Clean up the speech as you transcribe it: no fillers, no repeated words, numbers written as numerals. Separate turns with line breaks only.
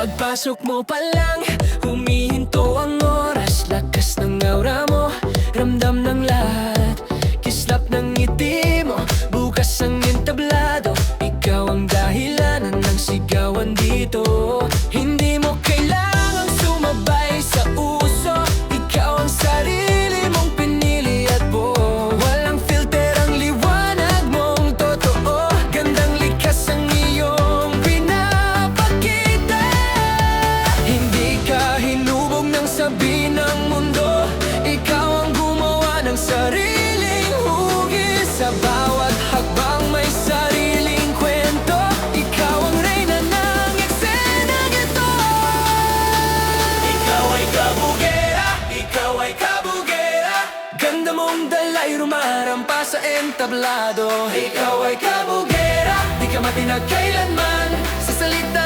Pagpasok mo pa lang, humihinto ang oras. Lakas ng aura mo, ramdam ng lahat. Kislap ng ngiti mo, bukas ang entablado. Ikaw ang dahilan ng sigawan dito. Hindi mo kailangang sumabay sa uso. Ikaw ang sarili mong pinili at buo. Walang filter ang liwanag mong totoo. Gandang likas ang iyong pinapakita. Hindi ka hinubog ng sabi ng mundo. Ikaw ang gumawa ng sariling hugis. Sa bawat hakbang may sariling kwento. Ikaw ang reyna ng eksenang ito. Ikaw ay kabugera, ikaw ay kabugera. Ganda mong dalay rumarampa sa entablado. Ikaw ay kabugera, di ka matinag kailanman. Sa salita